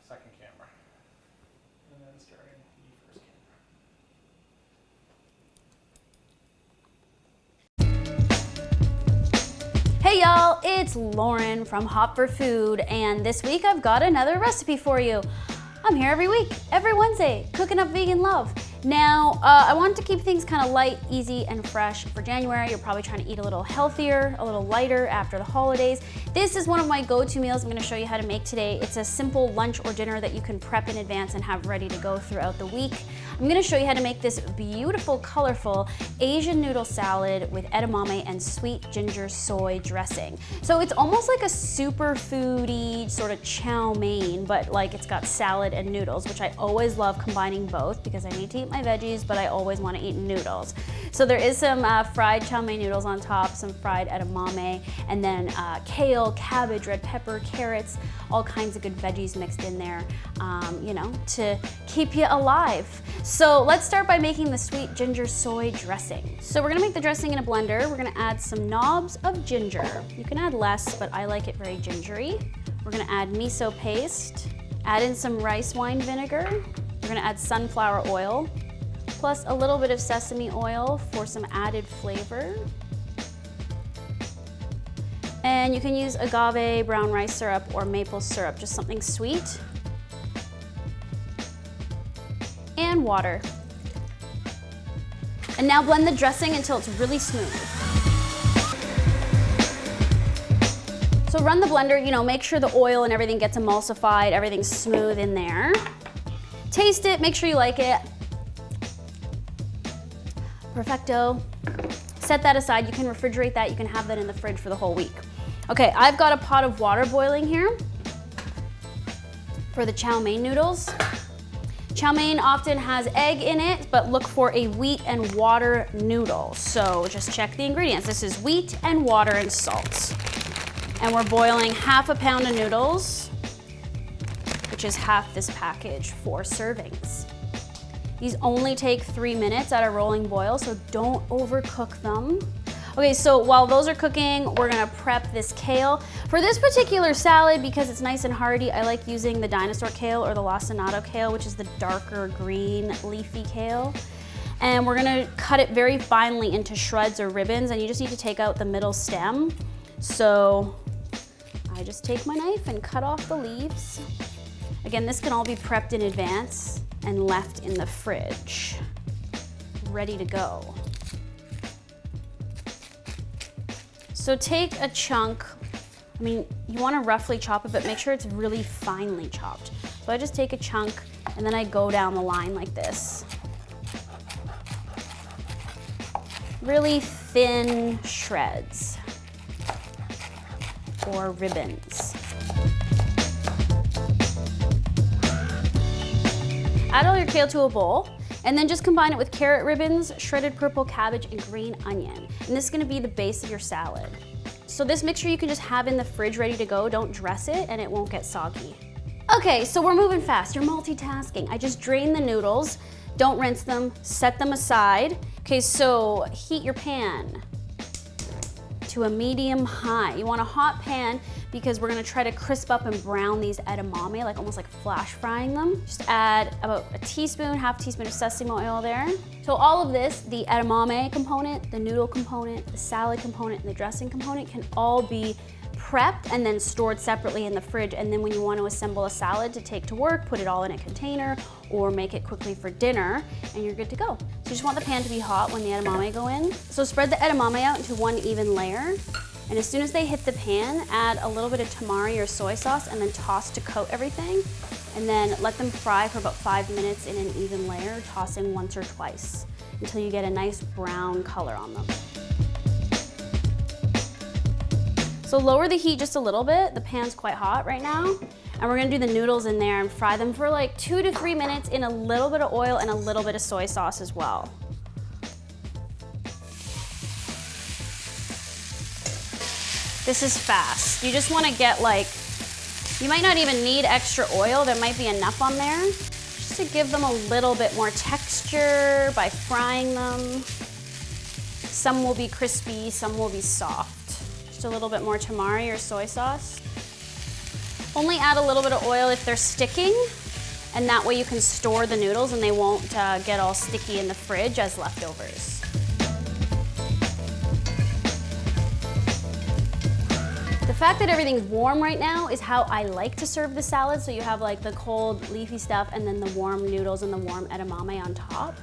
second camera. And then starting the first camera. Hey y'all, it's Lauren from Hop for Food, and this week I've got another recipe for you. I'm here every week, every Wednesday, cooking up vegan love. Now, I wanted to keep things kind of light, easy, and fresh for January. You're probably trying to eat a little healthier, a little lighter after the holidays. This is one of my go-to meals I'm gonna show you how to make today. It's a simple lunch or dinner that you can prep in advance and have ready to go throughout the week. I'm gonna show you how to make this beautiful, colorful Asian noodle salad with edamame and sweet ginger soy dressing. So it's almost like a superfoody sort of chow mein, but like it's got salad and noodles, which I always love combining both because I need to eat my veggies, but I always want to eat noodles. So there is some fried chow mein noodles on top, some fried edamame, and then kale, cabbage, red pepper, carrots, all kinds of good veggies mixed in there, you know, to keep you alive. So let's start by making the sweet ginger soy dressing. So we're gonna make the dressing in a blender. We're gonna add some knobs of ginger. You can add less, but I like it very gingery. We're gonna add miso paste, add in some rice wine vinegar. We're gonna add sunflower oil, plus a little bit of sesame oil for some added flavor. And you can use agave brown rice syrup or maple syrup, just something sweet. And water. And now blend the dressing until it's really smooth. So run the blender, you know, make sure the oil and everything gets emulsified, everything's smooth in there. Taste it, make sure you like it. Perfecto. Set that aside, you can refrigerate that, you can have that in the fridge for the whole week. Okay, I've got a pot of water boiling here for the chow mein noodles. Chow mein often has egg in it, but look for a wheat and water noodle. So just check the ingredients. This is wheat and water and salt. And we're boiling half a pound of noodles, which is half this package, 4 servings. These only take 3 minutes at a rolling boil, so don't overcook them. Okay, so while those are cooking, we're gonna prep this kale. For this particular salad, because it's nice and hearty, I like using the dinosaur kale or the lacinato kale, which is the darker green leafy kale. And we're gonna cut it very finely into shreds or ribbons, and you just need to take out the middle stem. So I just take my knife and cut off the leaves. Again, this can all be prepped in advance and left in the fridge, ready to go. So take a chunk, I mean, you wanna roughly chop it, but make sure it's really finely chopped. So I just take a chunk and then I go down the line like this. Really thin shreds or ribbons. Add all your kale to a bowl, and then just combine it with carrot ribbons, shredded purple cabbage, and green onion. And this is gonna be the base of your salad. So this mixture you can just have in the fridge ready to go. Don't dress it and it won't get soggy. Okay, so we're moving fast. You're multitasking. I just drained the noodles. Don't rinse them, set them aside. Okay, so heat your pan to a medium high. You want a hot pan because we're gonna try to crisp up and brown these edamame, like almost like flash frying them. Just add about a teaspoon, half teaspoon of sesame oil there. So all of this, the edamame component, the noodle component, the salad component, and the dressing component can all be prepped and then stored separately in the fridge. And then when you want to assemble a salad to take to work, put it all in a container or make it quickly for dinner and you're good to go. So you just want the pan to be hot when the edamame go in. So spread the edamame out into one even layer. And as soon as they hit the pan, add a little bit of tamari or soy sauce and then toss to coat everything. And then let them fry for about 5 minutes in an even layer, tossing once or twice until you get a nice brown color on them. So lower the heat just a little bit. The pan's quite hot right now. And we're gonna do the noodles in there and fry them for like 2 to 3 minutes in a little bit of oil and a little bit of soy sauce as well. This is fast. You just wanna get like, you might not even need extra oil. There might be enough on there just to give them a little bit more texture by frying them. Some will be crispy, some will be soft. Just a little bit more tamari or soy sauce. Only add a little bit of oil if they're sticking, and that way you can store the noodles and they won't get all sticky in the fridge as leftovers. The fact that everything's warm right now is how I like to serve the salad, so you have like the cold leafy stuff and then the warm noodles and the warm edamame on top.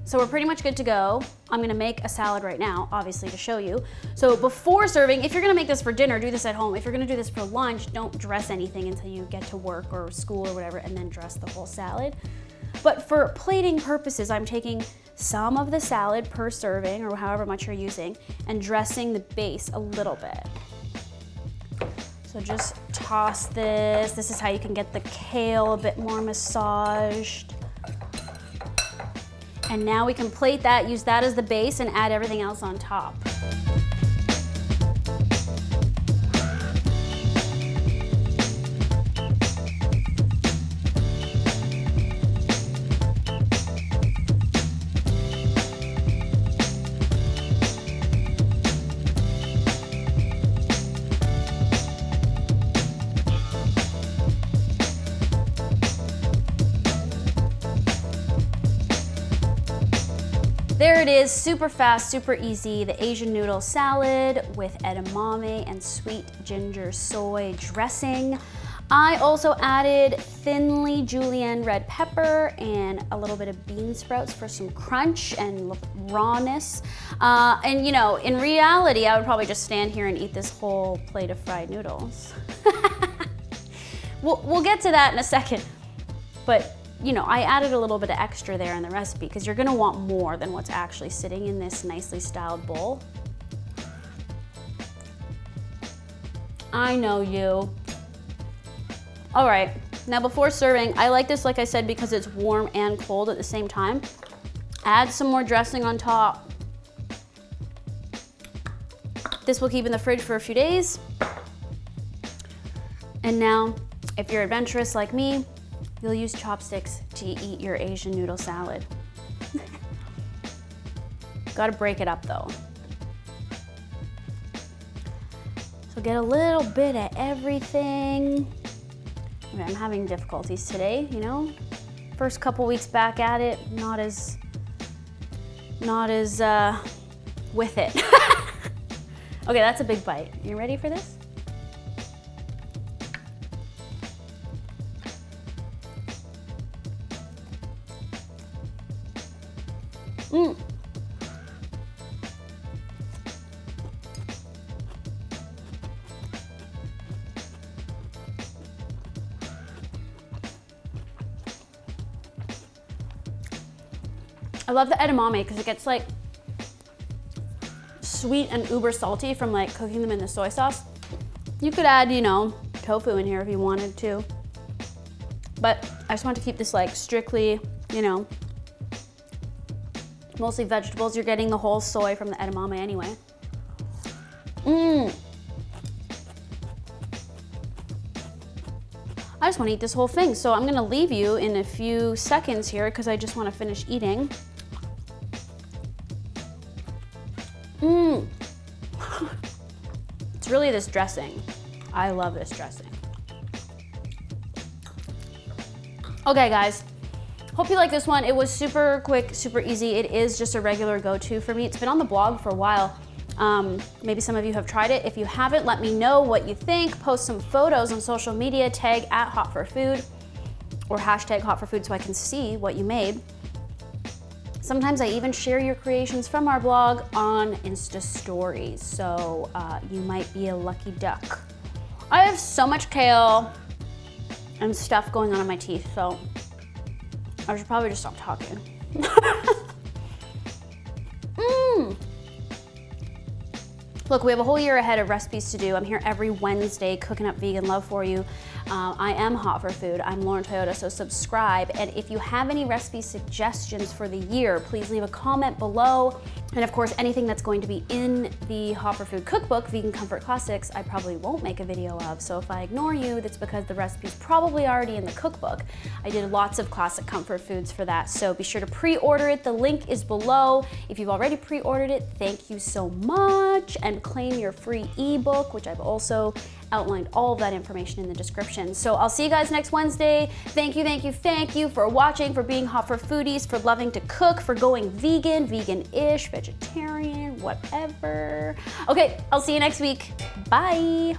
So we're pretty much good to go. I'm gonna make a salad right now, obviously, to show you. So before serving, if you're gonna make this for dinner, do this at home. If you're gonna do this for lunch, don't dress anything until you get to work or school or whatever, and then dress the whole salad. But for plating purposes, I'm taking some of the salad per serving, or however much you're using, and dressing the base a little bit. So just toss this. This is how you can get the kale a bit more massaged. And now we can plate that, use that as the base, and add everything else on top. There it is, super fast, super easy, the Asian noodle salad with edamame and sweet ginger soy dressing. I also added thinly julienne red pepper and a little bit of bean sprouts for some crunch and rawness. And you know, in reality, I would probably just stand here and eat this whole plate of fried noodles. We'll get to that in a second, but you know, I added a little bit of extra there in the recipe because you're gonna want more than what's actually sitting in this nicely styled bowl. I know you. All right, now before serving, I like this, like I said, because it's warm and cold at the same time. Add some more dressing on top. This will keep in the fridge for a few days. And now, if you're adventurous like me, you'll use chopsticks to eat your Asian noodle salad. Gotta break it up though. So get a little bit of everything. Okay, I'm having difficulties today, you know? First couple weeks back at it, not as with it. Okay, that's a big bite. You ready for this? I love the edamame because it gets like sweet and uber salty from like cooking them in the soy sauce. You could add, you know, tofu in here if you wanted to, but I just want to keep this like strictly, you know, mostly vegetables. You're getting the whole soy from the edamame anyway. I just want to eat this whole thing, so I'm gonna leave you in a few seconds here because I just want to finish eating. It's really this dressing. I love this dressing. Okay guys, hope you like this one. It was super quick, super easy. It is just a regular go-to for me. It's been on the blog for a while. Maybe some of you have tried it. If you haven't, let me know what you think. Post some photos on social media, tag @hotforfood or #hotforfood so I can see what you made. Sometimes I even share your creations from our blog on Insta stories, so you might be a lucky duck. I have so much kale and stuff going on in my teeth, so I should probably just stop talking. Look, we have a whole year ahead of recipes to do. I'm here every Wednesday cooking up vegan love for you. I am Hot for Food. I'm Lauren Toyota, so subscribe. And if you have any recipe suggestions for the year, please leave a comment below. And of course, anything that's going to be in the Hot for Food cookbook, Vegan Comfort Classics, I probably won't make a video of. So if I ignore you, that's because the recipe's probably already in the cookbook. I did lots of classic comfort foods for that. So be sure to pre-order it. The link is below. If you've already pre-ordered it, thank you so much. And claim your free ebook, which I've also outlined all of that information in the description. So I'll see you guys next Wednesday. Thank you for watching, for being Hot for Foodies, for loving to cook, for going vegan, vegan-ish, vegetarian, whatever. Okay, I'll see you next week. Bye.